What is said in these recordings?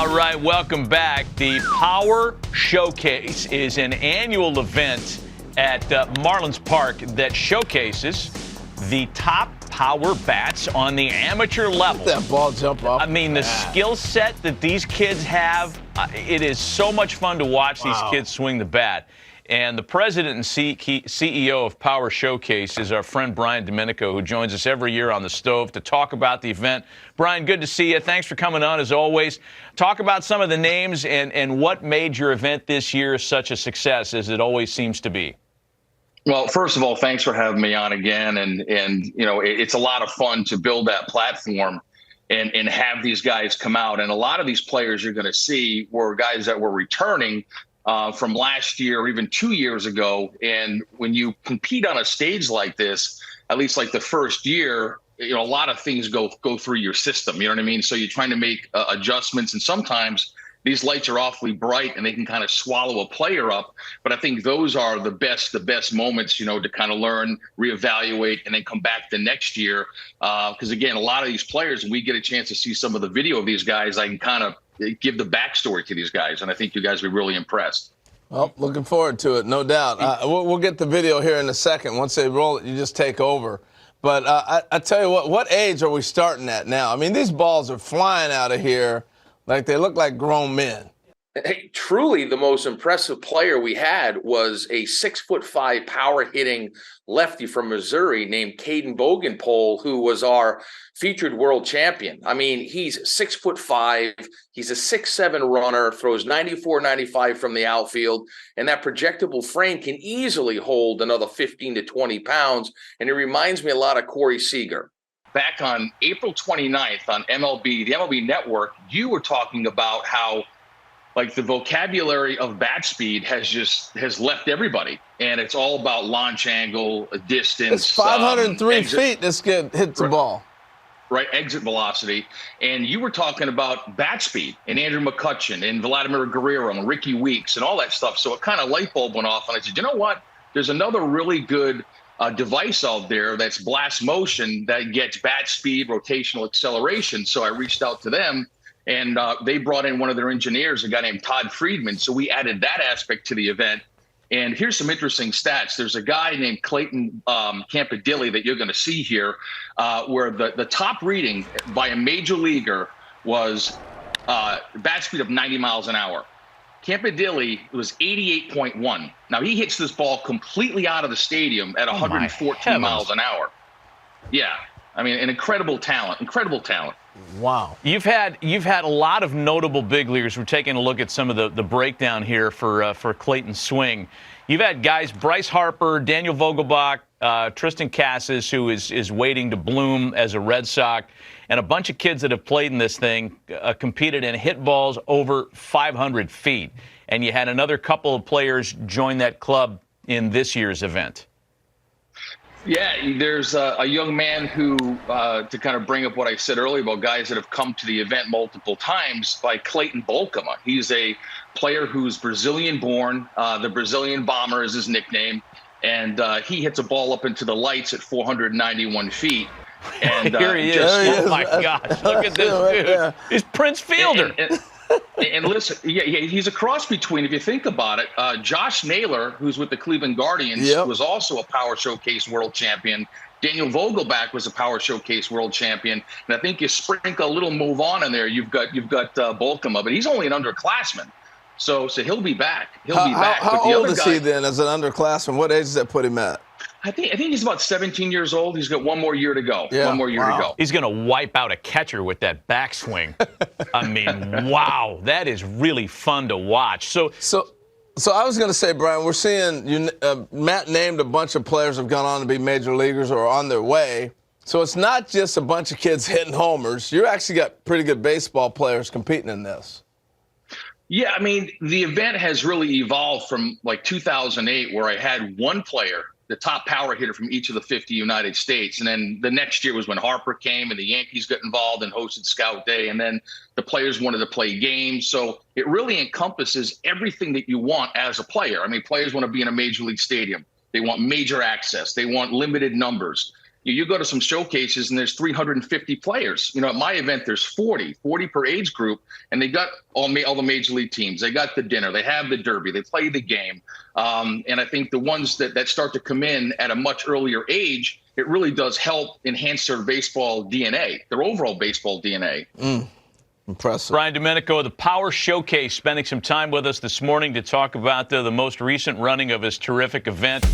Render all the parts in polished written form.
All right, welcome back. The Power Showcase is an annual event at Marlins Park that showcases the top power bats on the amateur level. Let that ball jump off. I mean, the skill set that these kids have, it is so much fun to watch these kids swing the bat. And the president and CEO of Power Showcase is our friend Brian Domenico, who joins us every year on the stove to talk about the event. Brian, good to see you. Thanks for coming on, as always. Talk about some of the names and what made your event this year such a success, as it always seems to be. Well, first of all, thanks for having me on again. And you know, it's a lot of fun to build that platform and have these guys come out. And a lot of these players you're going to see were guys that were returning from last year or even 2 years ago. And when you compete on a stage like this, at least like the first year, you know, a lot of things go through your system. You know what I mean? So you're trying to make adjustments, and sometimes these lights are awfully bright and they can kind of swallow a player up. But I think those are the best moments, you know, to kind of learn, reevaluate, and then come back the next year. Because again, a lot of these players, when we get a chance to see some of the video of these guys, I can kind of give the backstory to these guys, and I think you guys will be really impressed. Well, looking forward to it, no doubt. We'll get the video here in a second. Once they roll it, you just take over. But I tell you what age are we starting at now? I mean, these balls are flying out of here like they look like grown men. Hey, truly the most impressive player we had was a 6'5" power hitting lefty from Missouri named Garet Boehm, who was our featured world champion. I mean, he's 6'5", he's a 6'7" runner, throws 94, 95 from the outfield, and that projectable frame can easily hold another 15 to 20 pounds. And it reminds me a lot of Corey Seager. Back on April 29th on the MLB Network, you were talking about how like the vocabulary of bat speed has left everybody, and it's all about launch angle, distance. It's 503 feet this kid hits the ball. Right, exit velocity. And you were talking about bat speed and Andrew McCutchen and Vladimir Guerrero and Ricky Weeks and all that stuff. So it kind of light bulb went off, and I said, you know what? There's another really good device out there that's blast motion that gets bat speed, rotational acceleration. So I reached out to them. And they brought in one of their engineers, a guy named Todd Friedman. So we added that aspect to the event. And here's some interesting stats. There's a guy named Clayton Campadilli that you're going to see here, where the top reading by a major leaguer was bat speed of 90 miles an hour. Campadilli was 88.1. Now, he hits this ball completely out of the stadium at 114 miles an hour. Yeah. I mean, an incredible talent. Wow. You've had a lot of notable big leaguers. We're taking a look at some of the breakdown here for Clayton's swing. You've had guys, Bryce Harper, Daniel Vogelbach, Tristan Casas, who is waiting to bloom as a Red Sox, and a bunch of kids that have played in this thing, competed and hit balls over 500 feet. And you had another couple of players join that club in this year's event. Yeah, there's a young man who, to kind of bring up what I said earlier about guys that have come to the event multiple times, by Clayton Boehm. He's a player who's Brazilian-born. The Brazilian Bomber is his nickname. And he hits a ball up into the lights at 491 feet. And here he is. Oh, my gosh. Look at this dude. He's Prince Fielder. And listen, yeah, he's a cross between, if you think about it, Josh Naylor, who's with the Cleveland Guardians, was also a Power Showcase world champion. Daniel Vogelbach was a Power Showcase world champion. And I think you sprinkle a little move on in there, you've got Boehm, but he's only an underclassman. So he'll be back. How old is he then as an underclassman? What age does that put him at? I think he's about 17 years old. He's got one more year to go. Yeah. One more year to go. He's going to wipe out a catcher with that backswing. I mean, wow, that is really fun to watch. So I was going to say, Brian, we're seeing Matt named a bunch of players have gone on to be major leaguers or are on their way. So it's not just a bunch of kids hitting homers. You actually got pretty good baseball players competing in this. Yeah, I mean, the event has really evolved from like 2008, where I had one player, the top power hitter from each of the 50 United States. And then the next year was when Harper came and the Yankees got involved and hosted Scout Day. And then the players wanted to play games. So it really encompasses everything that you want as a player. I mean, players want to be in a major league stadium. They want major access. They want limited numbers. You go to some showcases and there's 350 players. At my event, there's 40 per age group, and they got all the major league teams. They got the dinner, they have the derby, they play the game. And I think the ones that start to come in at a much earlier age, it really does help enhance their baseball DNA, their overall baseball DNA. Impressive. Brian Domenico of the Power Showcase spending some time with us this morning to talk about the most recent running of his terrific event.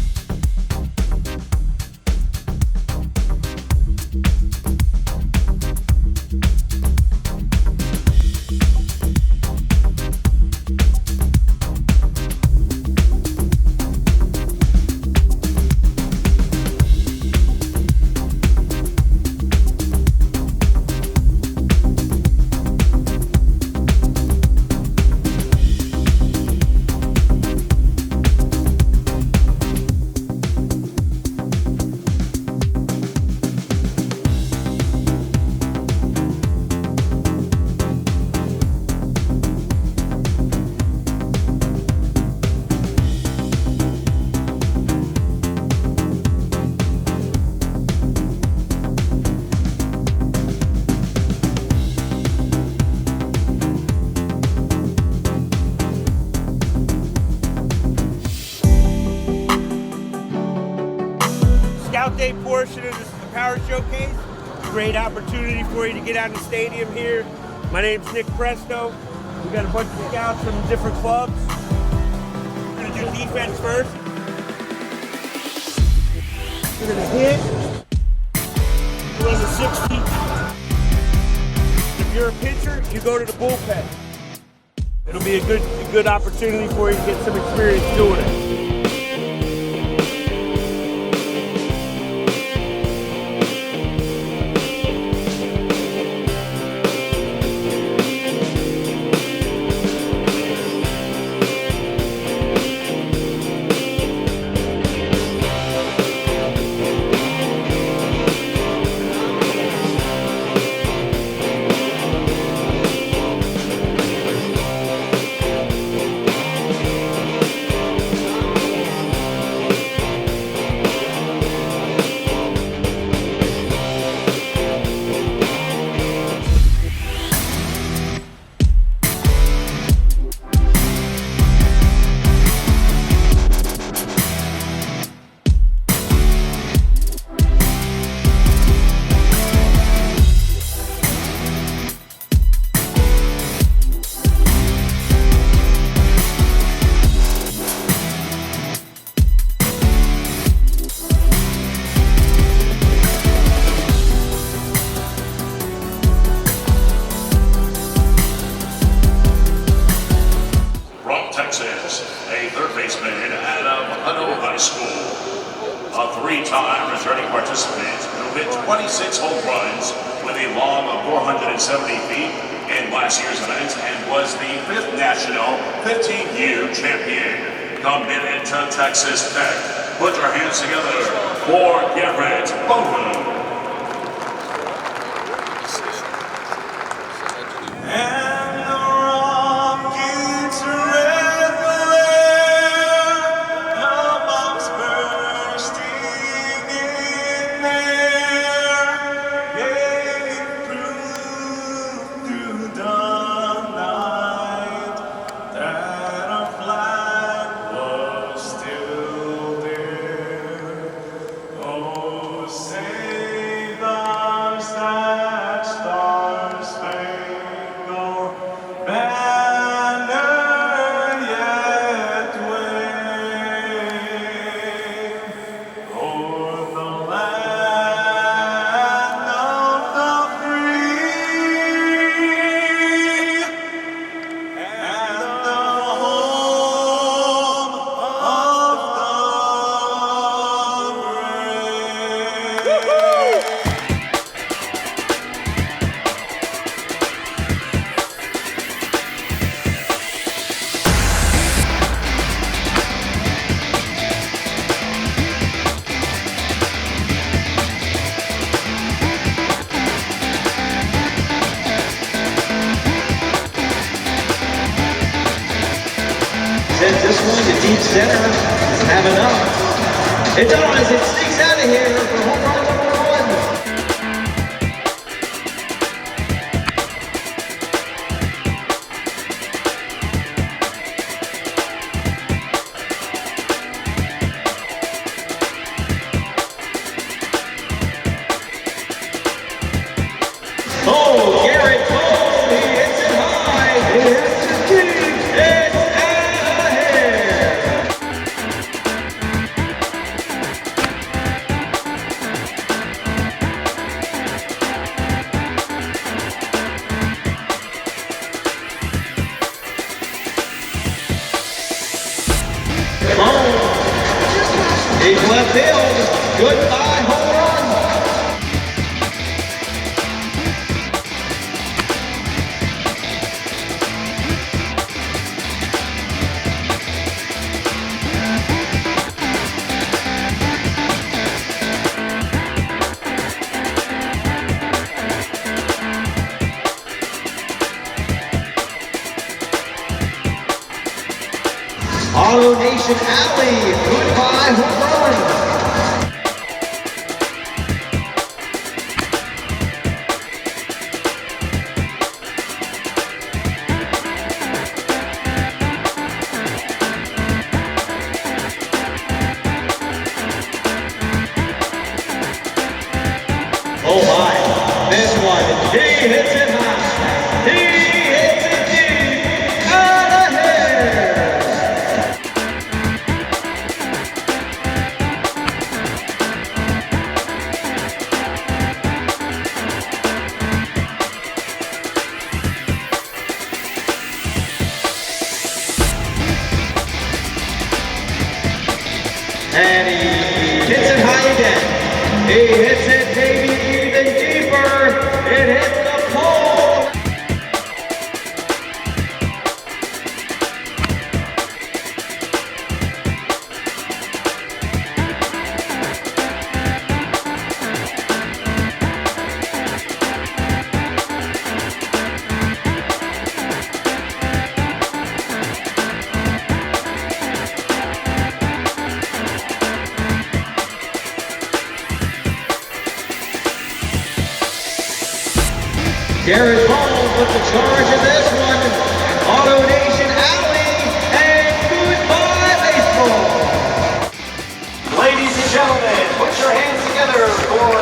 Scout Day portion of this is the Power Showcase. Great opportunity for you to get out in the stadium here. My name's Nick Presto. We got a bunch of scouts from different clubs. We're gonna do defense first. We're gonna hit. Run the 60. If you're a pitcher, you go to the bullpen. It'll be a good opportunity for you to get some experience doing it. A third baseman out of Hutto High School, a three-time returning participant who hit 26 home runs with a long of 470 feet in last year's event and was the 5th national 15-year champion. Committed to Texas Tech. Put your hands together for Garet Boehm. Sends this one to deep center. Have enough. It does. It sneaks out of here for home run number 1. Deep left field. Goodbye, home run. Auto Nation Alley, goodbye home run. Oh my, this one, he hits it high. He hits it deep, out of here. And he hits it high again. He hits it maybe even deeper. It hits the pole. Garet Boehm with the charge in this one. Auto Nation Alley, and goodbye baseball. Ladies and gentlemen, put your hands together for